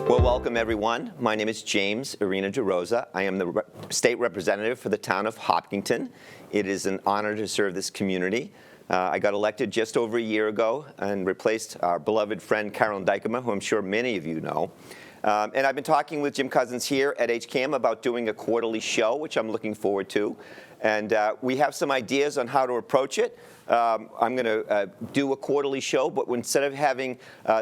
Well, welcome everyone. My name is James Arena DeRosa. I am the state representative for the town of Hopkinton. It is an honor to serve this community. I got elected just over a year ago and replaced our beloved friend Carolyn Dykema, who I'm sure many of you know. And I've been talking with Jim Cousins here at HCAM about doing a quarterly show, which I'm looking forward to. And we have some ideas on how to approach it. I'm going to do a quarterly show, but instead of having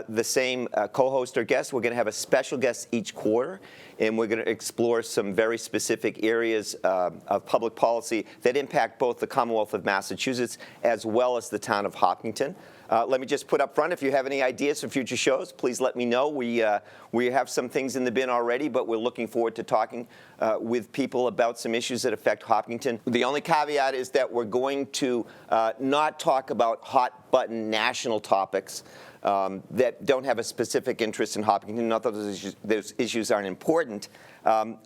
the same co-host or guest, we're going to have a special guest each quarter, and we're going to explore some very specific areas of public policy that impact both the Commonwealth of Massachusetts as well as the town of Hopkinton. Let me just put up front, if you have any ideas for future shows, please let me know. We have some things in the bin already, but we're looking forward to talking with people about some issues that affect Hopkinton. The only caveat is that we're going to not talk about hot-button national topics that don't have a specific interest in Hopkinton. Not that those issues aren't important.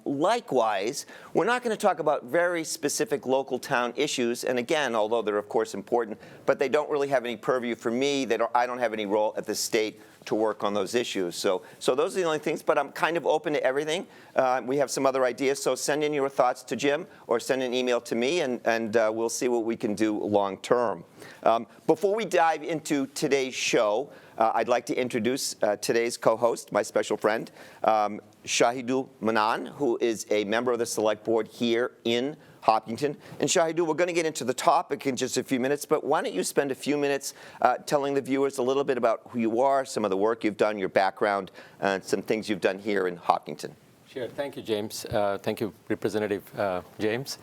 Likewise, we're not going to talk about very specific local town issues, and again, although they're of course important, but they don't really have any purview for me. I don't have any role at the state to work on those issues. So those are the only things, but I'm kind of open to everything. We have some other ideas, so send in your thoughts to Jim or send an email to me, and we'll see what we can do long term. Before we dive into today's show, I'd like to introduce today's co-host, my special friend, Shahidul Manan, who is a member of the Select Board here in Hopkinton. And Shahidul, we're going to get into the topic in just a few minutes, but why don't you spend a few minutes telling the viewers a little bit about who you are, some of the work you've done, your background, and some things you've done here in Hopkinton. Sure. Thank you, James. Thank you, Representative James.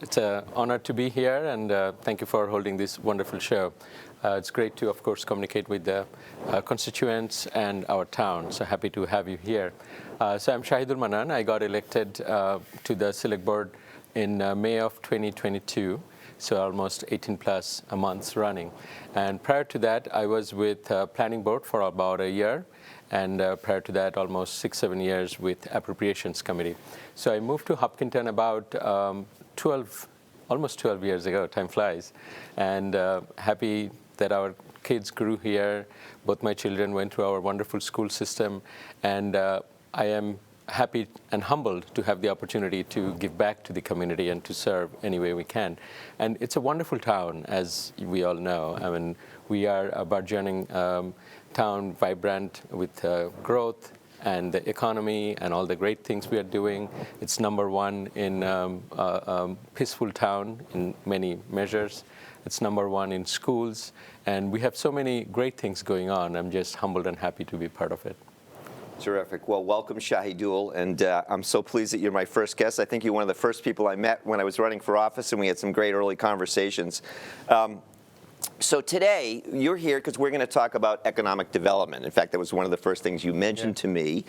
It's an honor to be here, and thank you for holding this wonderful show. It's great to, of course, communicate with the constituents and our town. So happy to have you here. So I'm Shahidul Manan. I got elected to the Select Board in May of 2022. So almost 18 plus months running. And prior to that, I was with Planning Board for about a year. And prior to that, almost 6-7 years with Appropriations Committee. So I moved to Hopkinton about almost 12 years ago. Time flies. And happy that our kids grew here. Both my children went through our wonderful school system. And I am happy and humbled to have the opportunity to give back to the community and to serve any way we can. And it's a wonderful town, as we all know. I mean, we are a burgeoning town, vibrant with growth and the economy and all the great things we are doing. It's number one in peaceful town in many measures. It's number one in schools. And we have so many great things going on. I'm just humbled and happy to be part of it. Terrific. Well, welcome, Shahidul, and I'm so pleased that you're my first guest. I think you're one of the first people I met when I was running for office, and we had some great early conversations. So today, you're here because we're going to talk about economic development. In fact, that was one of the first things you mentioned to me.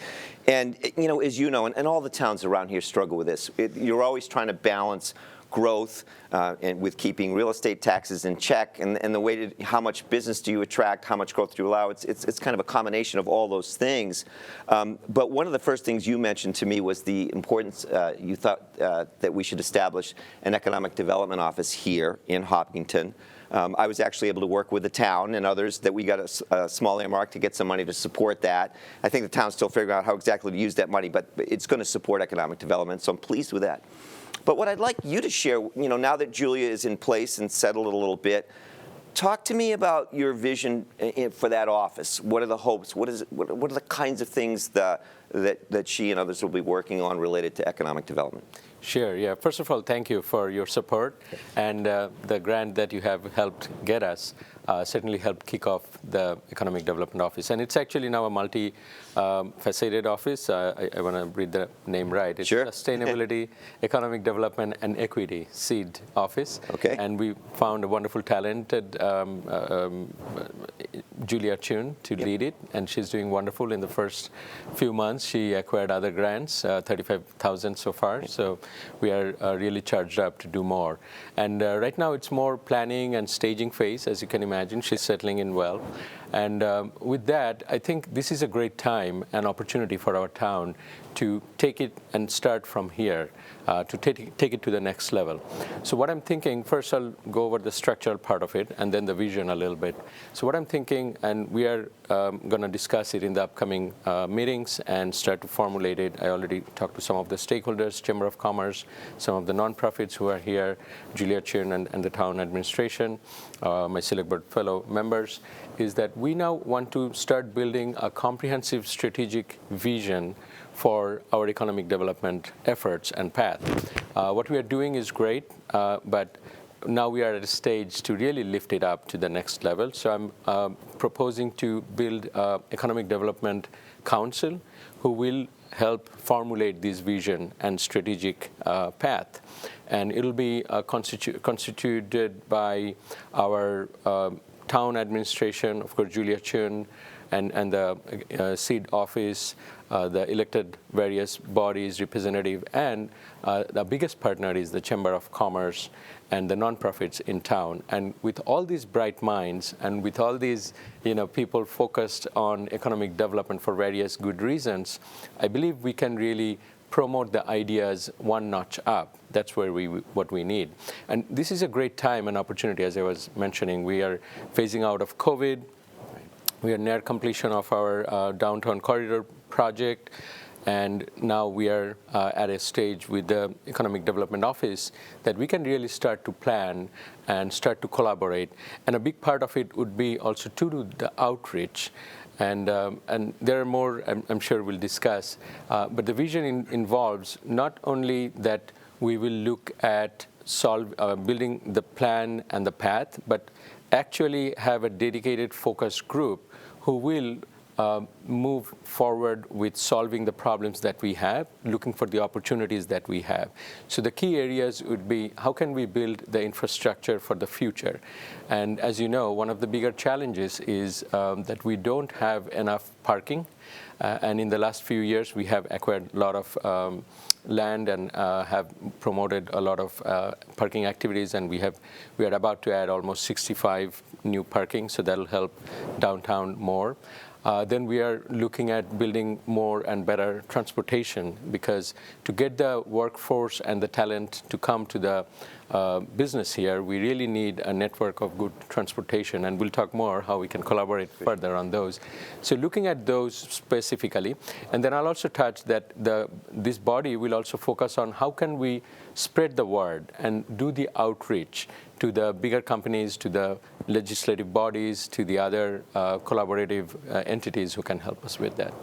And, you know, as you know, and all the towns around here struggle with this, you're always trying to balance growth and with keeping real estate taxes in check, and the way to how much business do you attract, how much growth do you allow. It's kind of a combination of all those things. But one of the first things you mentioned to me was the importance you thought that we should establish an economic development office here in Hopkinton. I was actually able to work with the town and others that we got a small earmark to get some money to support that. I think the town's still figuring out how exactly to use that money, but it's going to support economic development, so I'm pleased with that. But what I'd like you to share, you know, now that Julia is in place and settled a little bit, talk to me about your vision for that office. What are the hopes? What are the kinds of things that she and others will be working on related to economic development? Sure, yeah. First of all, thank you for your support and the grant that you have helped get us. Certainly helped kick off the Economic Development Office. And it's actually now a multi-faceted office. I want to read the name right. It's sure. Sustainability, Economic Development, and Equity SEED office. Okay. And we found a wonderful, talented Julia Chun to lead it. And she's doing wonderful. In the first few months, she acquired other grants, 35,000 so far. So we are really charged up to do more. And right now, it's more planning and staging phase, as you can imagine. She's settling in well. And with that, I think this is a great time and opportunity for our town to take it and start from here, to take it to the next level. So what I'm thinking, first I'll go over the structural part of it and then the vision a little bit. So what I'm thinking, and we are going to discuss it in the upcoming meetings and start to formulate it. I already talked to some of the stakeholders, Chamber of Commerce, some of the nonprofits who are here, Julia Chun and the town administration, my Select Board fellow members, is that we now want to start building a comprehensive strategic vision for our economic development efforts and path. What we are doing is great, but now we are at a stage to really lift it up to the next level. So I'm proposing to build an Economic Development Council who will help formulate this vision and strategic path. And it'll be constituted by our town administration, of course, Julia Chun, and the seed office, the elected various bodies, representative, and the biggest partner is the Chamber of Commerce and the nonprofits in town. And with all these bright minds and with all these people focused on economic development for various good reasons, I believe we can really promote the ideas one notch up. That's what we need. And this is a great time and opportunity, as I was mentioning. We are phasing out of COVID. We are near completion of our downtown corridor project, and now we are at a stage with the Economic Development Office that we can really start to plan and start to collaborate. And a big part of it would be also to do the outreach. And there are more I'm sure we'll discuss, but the vision involves not only that we will look at building the plan and the path, but actually have a dedicated focus group who will move forward with solving the problems that we have, looking for the opportunities that we have. So the key areas would be how can we build the infrastructure for the future? And as you know, one of the bigger challenges is that we don't have enough parking. And in the last few years, we have acquired a lot of land and have promoted a lot of parking activities, and we are about to add almost 65 new parking, so that'll help downtown more. Then we are looking at building more and better transportation, because to get the workforce and the talent to come to the business here, we really need a network of good transportation, and we'll talk more how we can collaborate further on those. So looking at those specifically, and then I'll also touch that this body will also focus on how can we spread the word and do the outreach to the bigger companies, to the legislative bodies, to the other collaborative entities who can help us with that.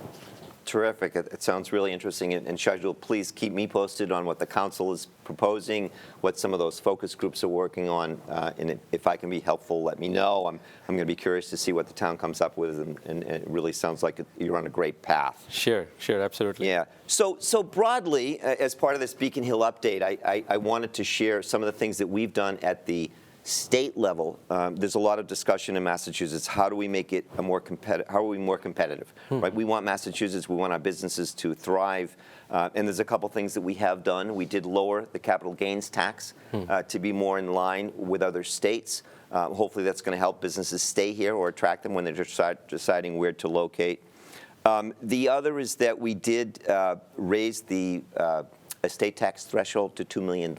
Terrific. It sounds really interesting. And Shajul, please keep me posted on what the council is proposing, what some of those focus groups are working on. And if I can be helpful, let me know. I'm going to be curious to see what the town comes up with. And it really sounds like you're on a great path. Sure, absolutely. Yeah. So broadly, as part of this Beacon Hill update, I wanted to share some of the things that we've done at the state level. There's a lot of discussion in Massachusetts. How do we make it more competitive? How are we more competitive? Right? We want Massachusetts. We want our businesses to thrive. And there's a couple things that we have done. We did lower the capital gains tax to be more in line with other states. Hopefully, that's going to help businesses stay here or attract them when they're deciding where to locate. The other is that we did raise the estate tax threshold to $2 million.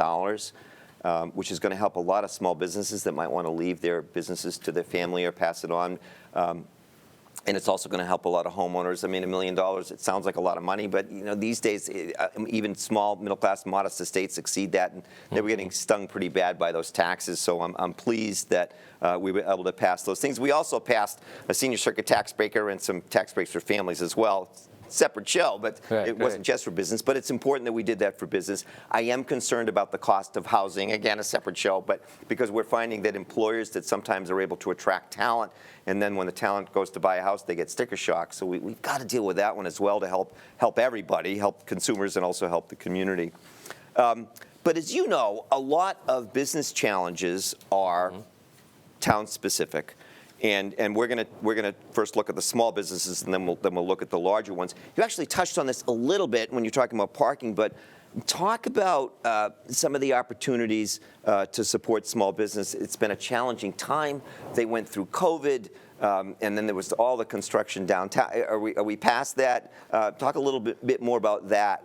Which is going to help a lot of small businesses that might want to leave their businesses to their family or pass it on. And it's also going to help a lot of homeowners. I mean, $1 million, it sounds like a lot of money, but these days, even small, middle-class, modest estates exceed that, and they were getting stung pretty bad by those taxes. So I'm pleased that we were able to pass those things. We also passed a senior circuit tax breaker and some tax breaks for families as well. Separate show, but it wasn't just for business. But it's important that we did that for business. I am concerned about the cost of housing. Again, a separate show, but because we're finding that employers that sometimes are able to attract talent, and then when the talent goes to buy a house, they get sticker shock. So we've got to deal with that one as well to help everybody, help consumers, and also help the community. But as you know, a lot of business challenges are town-specific. And we're gonna first look at the small businesses, and then we'll look at the larger ones. You actually touched on this a little bit when you're talking about parking, but talk about some of the opportunities to support small business. It's been a challenging time. They went through COVID. And then there was all the construction downtown. Are we past that? Talk a little bit more about that.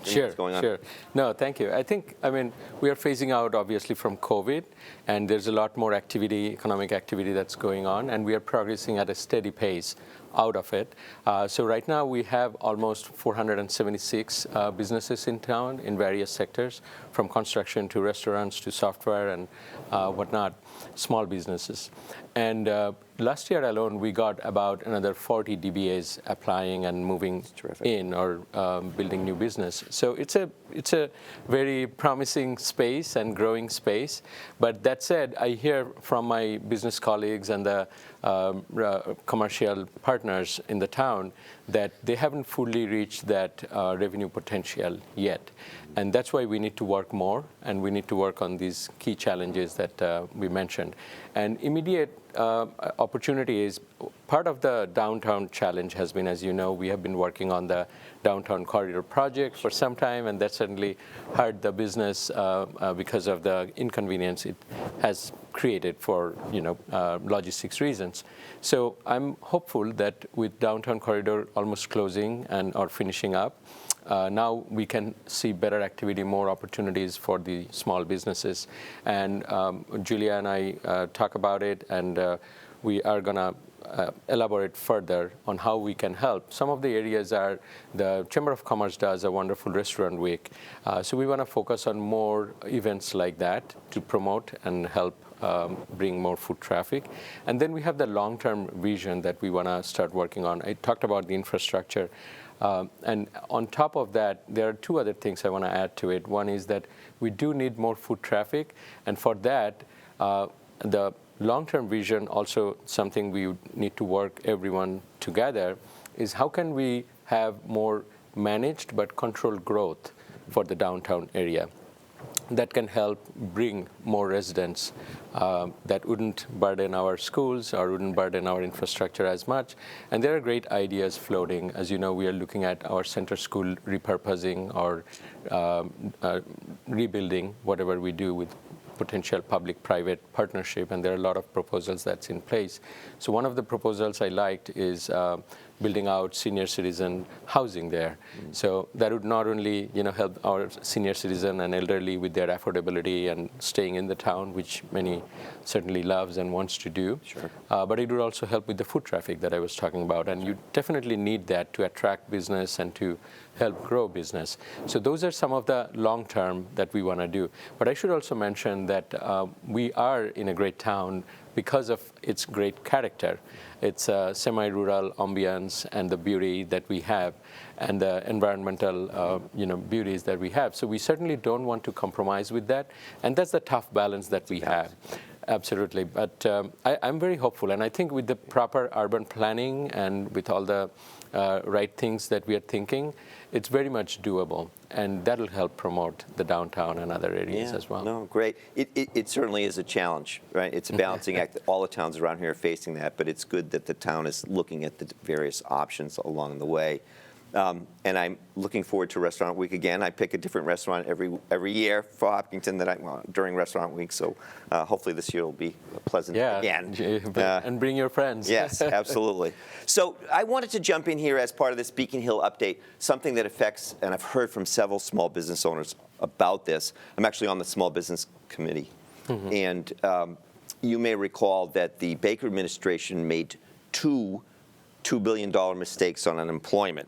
Sure, what's going on. sure. No, thank you. I mean, we are phasing out obviously from COVID, and there's a lot more activity, economic activity that's going on, and we are progressing at a steady pace out of it. So right now we have almost 476 businesses in town in various sectors, from construction to restaurants to software and whatnot, small businesses. And last year alone, we got about another 40 DBAs applying and moving in or building new business. So it's a very promising space and growing space. But that said, I hear from my business colleagues and the commercial partners in the town that they haven't fully reached that revenue potential yet. And that's why we need to work more, and we need to work on these key challenges that we mentioned. And immediate opportunity is part of the downtown challenge has been, as you know, we have been working on the downtown corridor project for some time, and that certainly hurt the business because of the inconvenience it has created for logistics reasons. So I'm hopeful that with downtown corridor almost closing and or finishing up, now we can see better activity, more opportunities for the small businesses. And Julia and I talk about it, and we are going to elaborate further on how we can help. Some of the areas are the Chamber of Commerce does a wonderful restaurant week. So we want to focus on more events like that to promote and help bring more foot traffic. And then we have the long-term vision that we want to start working on. I talked about the infrastructure. And on top of that, there are two other things I want to add to it. One is that we do need more foot traffic. And for that, the long-term vision, also something we need to work everyone together, is how can we have more managed but controlled growth for the downtown area that can help bring more residents that wouldn't burden our schools or wouldn't burden our infrastructure as much. And there are great ideas floating. As you know, we are looking at our center school repurposing or rebuilding, whatever we do with potential public-private partnership, and there are a lot of proposals that's in place. So one of the proposals I liked is building out senior citizen housing there. So that would not only help our senior citizen and elderly with their affordability and staying in the town, which many certainly loves and wants to do, but it would also help with the foot traffic that I was talking about. And you definitely need that to attract business and to help grow business. So those are some of the long-term that we want to do. But I should also mention that we are in a great town because of its great character. It's a semi-rural ambience and the beauty that we have and the environmental beauties that we have. So we certainly don't want to compromise with that. And that's the tough balance that we have. Absolutely. But I'm very hopeful. And I think with the proper urban planning and with all the right things that we are thinking, it's very much doable, and that'll help promote the downtown and other areas as well. No, great. It certainly is a challenge, right? It's a balancing act. All the towns around here are facing that, but it's good that the town is looking at the various options along the way. And I'm looking forward to Restaurant Week again. I pick a different restaurant every year for Hopkinton during Restaurant Week, so hopefully this year will be pleasant again. And bring your friends. Yes, absolutely. So I wanted to jump in here as part of this Beacon Hill update, something that affects, and I've heard from several small business owners about this. I'm actually on the Small Business Committee. And you may recall that the Baker administration made two $2 billion mistakes on unemployment.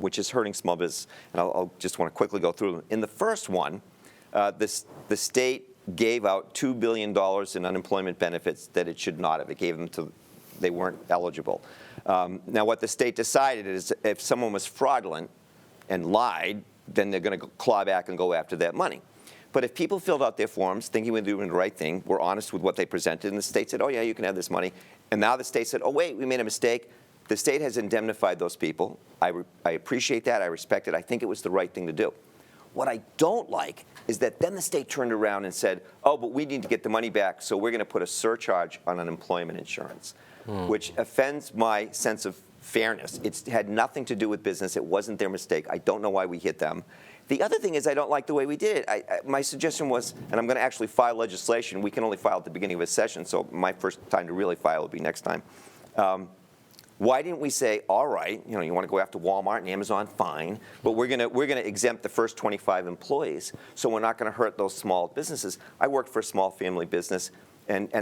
Which is hurting small business. And I'll just want to quickly go through them. In the first one, the state gave out $2 billion in unemployment benefits that it should not have. It gave them to, they weren't eligible. Now what the state decided is if someone was fraudulent and lied, then they're going to claw back and go after that money. But if people filled out their forms thinking we're doing the right thing, were honest with what they presented, and the state said, oh yeah, you can have this money. And now the state said, oh wait, we made a mistake. The state has indemnified those people. I appreciate that. I respect it. I think it was the right thing to do. What I don't like is that then the state turned around and said, oh, but we need to get the money back, so we're going to put a surcharge on unemployment insurance, which offends my sense of fairness. It had nothing to do with business. It wasn't their mistake. I don't know why we hit them. The other thing is I don't like the way we did it. My suggestion was, and I'm going to actually file legislation. We can only file at the beginning of a session, so my first time to really file will be next time. Why didn't we say, all right, you want to go after Walmart and Amazon, fine, but we're going to exempt the first 25 employees, so we're not going to hurt those small businesses. I worked for a small family business, and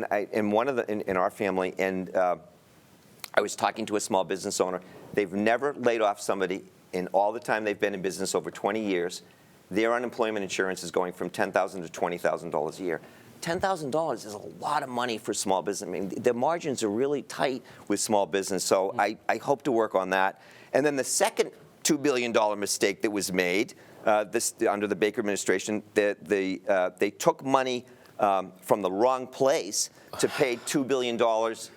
one of the in our family, and I was talking to a small business owner. They've never laid off somebody in all the time they've been in business, over 20 years. Their unemployment insurance is going from $10,000 to $20,000 a year. $10,000 is a lot of money for small business. I mean, the margins are really tight with small business, so I hope to work on that. And then the second $2 billion mistake that was made under the Baker administration, they took money from the wrong place to pay $2 billion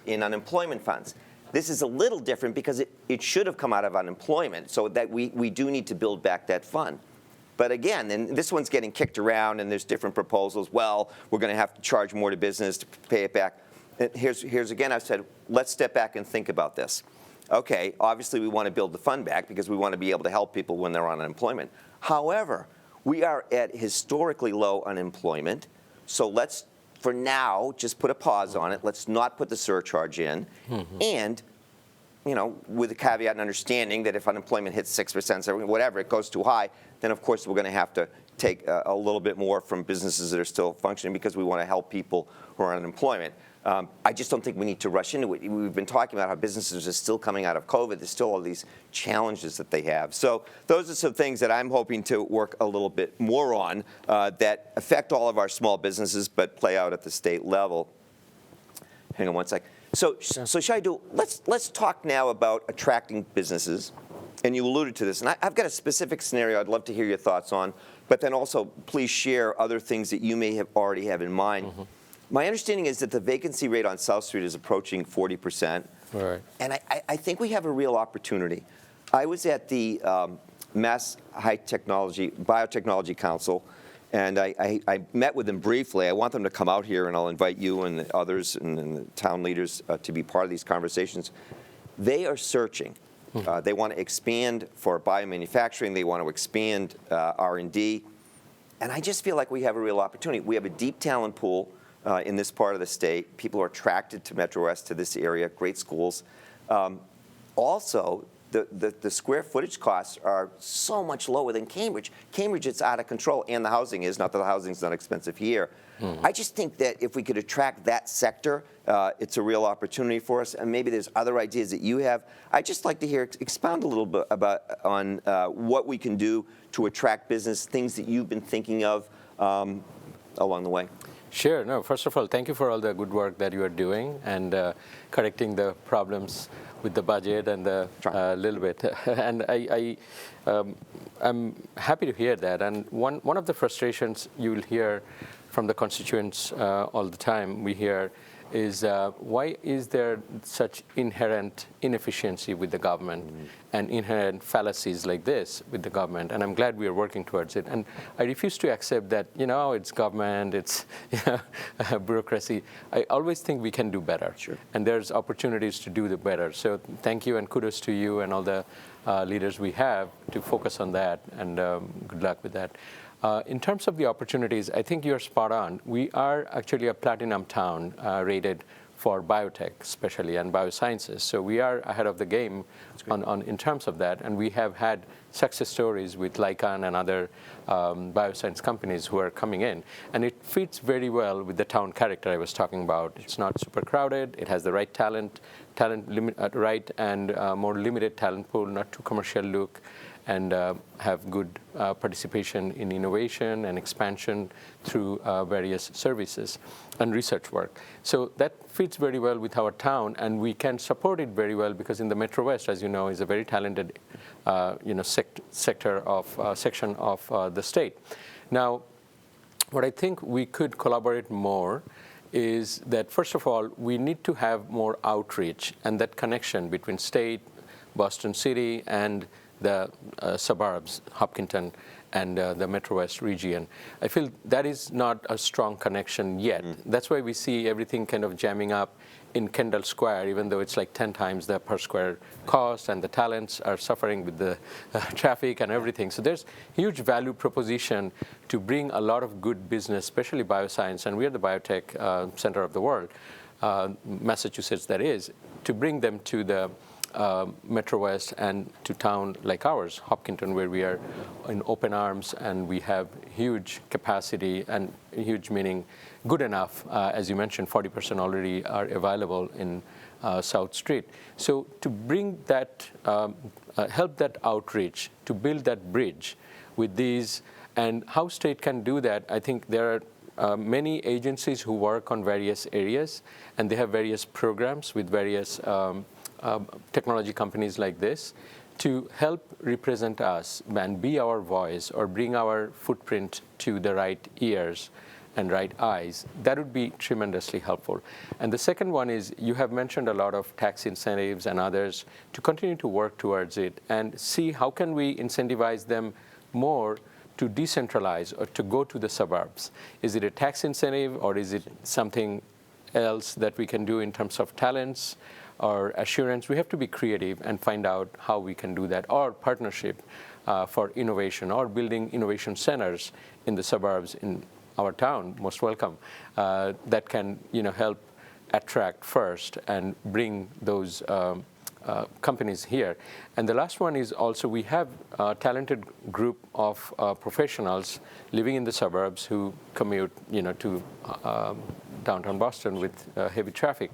in unemployment funds. This is a little different because it should have come out of unemployment, so that we do need to build back that fund. But again, and this one's getting kicked around, and there's different proposals. Well, we're going to have to charge more to business to pay it back. And here's again, I've said, let's step back and think about this. Okay, obviously we want to build the fund back because we want to be able to help people when they're on unemployment. However, we are at historically low unemployment, so let's, for now, just put a pause on it. Let's not put the surcharge in. And with a caveat and understanding that if unemployment hits 6%, or whatever, it goes too high, then of course we're going to have to take a little bit more from businesses that are still functioning because we want to help people who are on unemployment. I just don't think we need to rush into it. We've been talking about how businesses are still coming out of COVID. There's still all these challenges that they have. So those are some things that I'm hoping to work a little bit more on that affect all of our small businesses but play out at the state level. Hang on one sec. So Shaidu, let's talk now about attracting businesses. And you alluded to this. And I've got a specific scenario I'd love to hear your thoughts on. But then also, please share other things that you may have already have in mind. My understanding is that the vacancy rate on South Street is approaching 40%. Right. And I think we have a real opportunity. I was at the Mass Biotechnology Council, and I met with them briefly. I want them to come out here, and I'll invite you and the others and the town leaders to be part of these conversations. They are searching. They want to expand for biomanufacturing. They want to expand R&D. And I just feel like we have a real opportunity. We have a deep talent pool in this part of the state. People are attracted to Metro West, to this area, great schools. Also, the square footage costs are so much lower than Cambridge. Cambridge, it's out of control, and the housing is, not that the housing's not expensive here. I just think that if we could attract that sector, it's a real opportunity for us, and maybe there's other ideas that you have. I'd just like to hear, expound a little bit on what we can do to attract business, things that you've been thinking of along the way. Sure. No, first of all, thank you for all the good work that you are doing and correcting the problems with the budget and the little bit. And I'm happy to hear that. And one of the frustrations you will hear from the constituents all the time, we hear, is why is there such inherent inefficiency with the government and inherent fallacies like this with the government? And I'm glad we are working towards it. And I refuse to accept that, it's government, it's bureaucracy. I always think we can do better. Sure. And there's opportunities to do the better. So thank you and kudos to you and all the leaders we have to focus on that, and good luck with that. In terms of the opportunities, I think you're spot on. We are actually a platinum town rated for biotech, especially, and biosciences. So we are ahead of the game in terms of that. And we have had success stories with Lycan and other bioscience companies who are coming in. And it fits very well with the town character I was talking about. It's not super crowded. It has the right talent right, and more limited talent pool, not too commercial look, and have good participation in innovation and expansion through various services and research work. So that fits very well with our town, and we can support it very well because in the Metro West, as you know, is a very talented section of the state. Now, what I think we could collaborate more is that, first of all, we need to have more outreach and that connection between state, Boston City, and the suburbs, Hopkinton, and the Metro West region. I feel that is not a strong connection yet. That's why we see everything kind of jamming up in Kendall Square, even though it's like 10 times the per square cost, and the talents are suffering with the traffic and everything. So there's huge value proposition to bring a lot of good business, especially bioscience, and we are the biotech center of the world, Massachusetts that is, to bring them to the Metro West and to town like ours, Hopkinton, where we are in open arms and we have huge capacity, and huge meaning good enough. As you mentioned, 40% already are available in South Street. So to bring that, help that outreach, to build that bridge with these, and how state can do that, I think there are many agencies who work on various areas, and they have various programs with various technology companies like this to help represent us and be our voice or bring our footprint to the right ears and right eyes. That would be tremendously helpful. And the second one is, you have mentioned a lot of tax incentives and others to continue to work towards it and see how can we incentivize them more to decentralize or to go to the suburbs. Is it a tax incentive, or is it something else that we can do in terms of talents or assurance? We have to be creative and find out how we can do that, or partnership for innovation, or building innovation centers in the suburbs in our town, most welcome, that can help attract first and bring those companies here. And the last one is also, we have a talented group of professionals living in the suburbs who commute to downtown Boston with heavy traffic.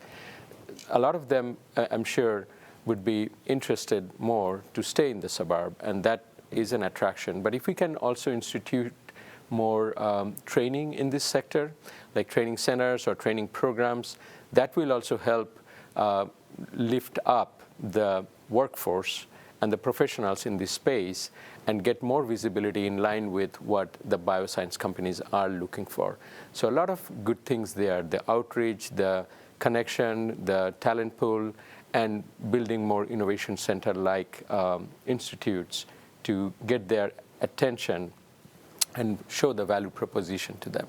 A lot of them, I'm sure, would be interested more to stay in the suburb, and that is an attraction. But if we can also institute more training in this sector, like training centers or training programs, that will also help lift up the workforce and the professionals in this space and get more visibility in line with what the bioscience companies are looking for. So a lot of good things there, the outreach, the connection, the talent pool, and building more innovation center-like institutes to get their attention and show the value proposition to them.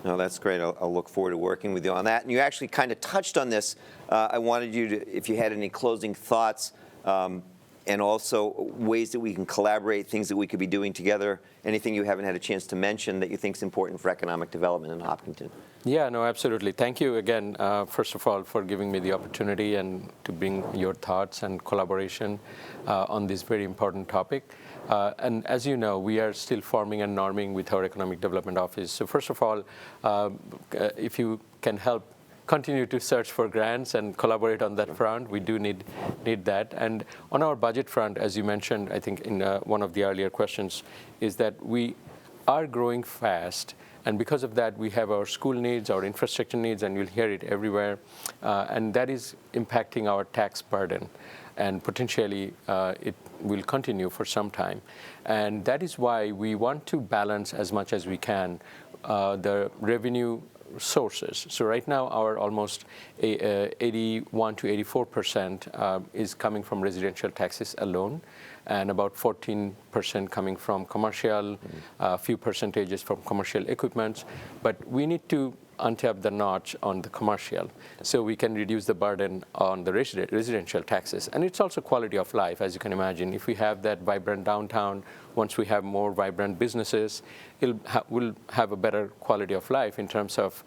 No, that's great. I'll look forward to working with you on that. And you actually kind of touched on this. I wanted you to, if you had any closing thoughts, and also ways that we can collaborate, things that we could be doing together, anything you haven't had a chance to mention that you think is important for economic development in Hopkinton. Yeah, no, absolutely. Thank you again, first of all, for giving me the opportunity and to bring your thoughts and collaboration on this very important topic. And as you know, we are still forming and norming with our Economic Development Office. So first of all, if you can help continue to search for grants and collaborate on that front, we do need that. And on our budget front, as you mentioned, I think in one of the earlier questions, is that we are growing fast. And because of that, we have our school needs, our infrastructure needs, and you'll hear it everywhere. And that is impacting our tax burden. And potentially, it will continue for some time. And that is why we want to balance as much as we can the revenue sources. So right now, our almost 81 to 84% is coming from residential taxes alone, and about 14% coming from commercial, a few percentages from commercial equipment. But we need to untap the notch on the commercial so we can reduce the burden on the residential taxes. And it's also quality of life, as you can imagine. If we have that vibrant downtown, once we have more vibrant businesses, we'll have a better quality of life in terms of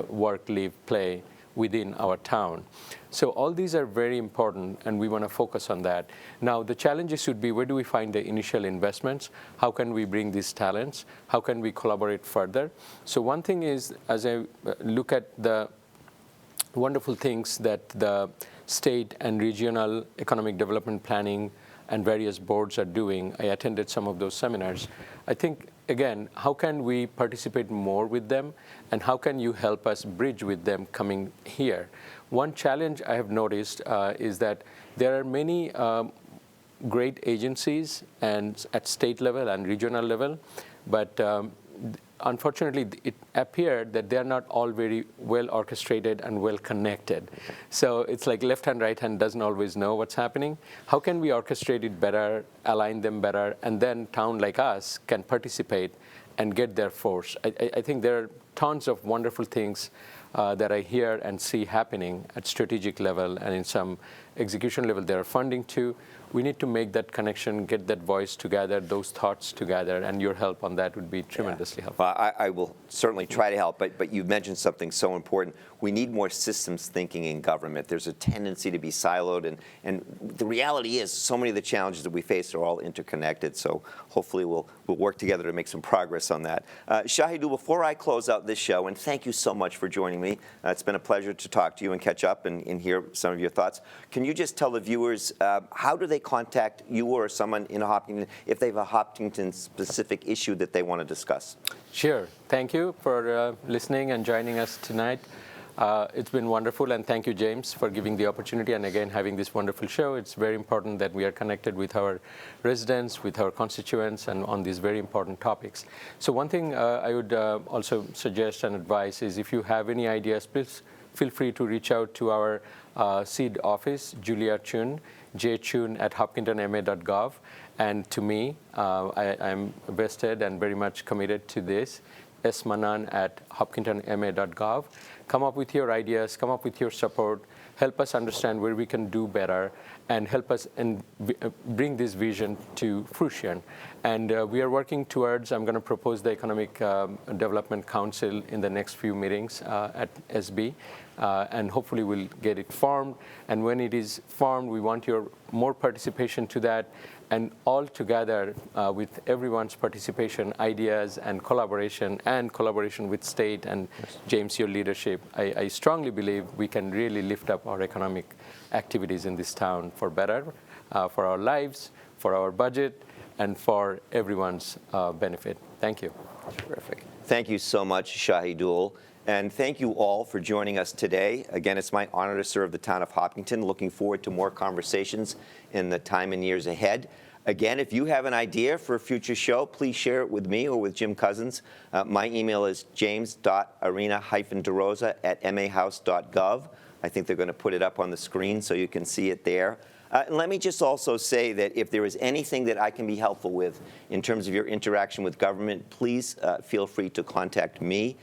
work, live, play within our town. So all these are very important, and we want to focus on that. Now, the challenges should be, where do we find the initial investments? How can we bring these talents? How can we collaborate further? So one thing is, as I look at the wonderful things that the state and regional economic development planning and various boards are doing, I attended some of those seminars. I think, again, how can we participate more with them, and how can you help us bridge with them coming here? One challenge I have noticed is that there are many great agencies and at state level and regional level, but unfortunately, it appeared that they're not all very well orchestrated and well connected. So it's like left hand, right hand doesn't always know what's happening. How can we orchestrate it better, align them better, and then town like us can participate and get their force? I think there are tons of wonderful things that I hear and see happening at strategic level, and in some execution level there are funding too. We need to make that connection, get that voice together, those thoughts together, and your help on that would be tremendously helpful. Well, I will certainly try to help, but you mentioned something so important. We need more systems thinking in government. There's a tendency to be siloed, and the reality is so many of the challenges that we face are all interconnected, so hopefully we'll work together to make some progress on that. Shahidul, before I close out this show, and thank you so much for joining me. It's been a pleasure to talk to you and catch up and hear some of your thoughts. Can you just tell the viewers, how do they contact you or someone in Hopkinton if they have a Hopkinton-specific issue that they want to discuss? Sure. Thank you for listening and joining us tonight. It's been wonderful, and thank you, James, for giving the opportunity and again having this wonderful show. It's very important that we are connected with our residents, with our constituents, and on these very important topics. So one thing I would also suggest and advise is if you have any ideas, please feel free to reach out to our SEED office, Julia Chun, jchun@hopkintonma.gov, and to me. I'm vested and very much committed to this, smanan@hopkintonma.gov. Come up with your ideas, come up with your support, help us understand where we can do better, and help us bring this vision to fruition. And we are working towards, I'm going to propose the Economic Development Council in the next few meetings at SB, and hopefully we'll get it formed. And when it is formed, we want your more participation to that. And all together, with everyone's participation, ideas, and collaboration with state and James, your leadership, I strongly believe we can really lift up our economic activities in this town for better, for our lives, for our budget, and for everyone's benefit. Thank you. Terrific. Thank you so much, Shahidul. And thank you all for joining us today. Again, it's my honor to serve the town of Hopkinton. Looking forward to more conversations in the time and years ahead. Again, if you have an idea for a future show, please share it with me or with Jim Cousins. My email is james.arena-derosa@mahouse.gov. I think they're going to put it up on the screen so you can see it there. And let me just also say that if there is anything that I can be helpful with in terms of your interaction with government, please feel free to contact me.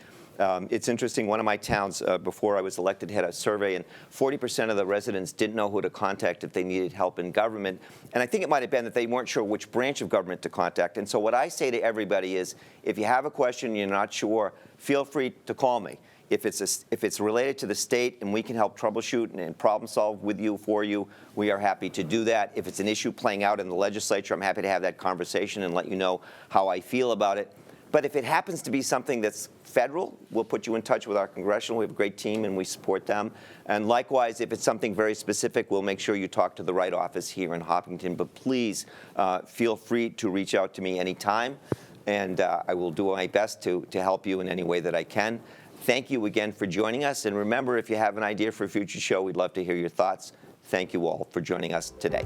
It's interesting, one of my towns, before I was elected, had a survey, and 40% of the residents didn't know who to contact if they needed help in government. And I think it might have been that they weren't sure which branch of government to contact. And so what I say to everybody is, if you have a question and you're not sure, feel free to call me. If it's related to the state and we can help troubleshoot and problem solve with you, for you, we are happy to do that. If it's an issue playing out in the legislature, I'm happy to have that conversation and let you know how I feel about it. But if it happens to be something that's federal, we'll put you in touch with our congressional. We have a great team, and we support them. And likewise, if it's something very specific, we'll make sure you talk to the right office here in Hopkinton. But please feel free to reach out to me anytime, and I will do my best to help you in any way that I can. Thank you again for joining us. And remember, if you have an idea for a future show, we'd love to hear your thoughts. Thank you all for joining us today.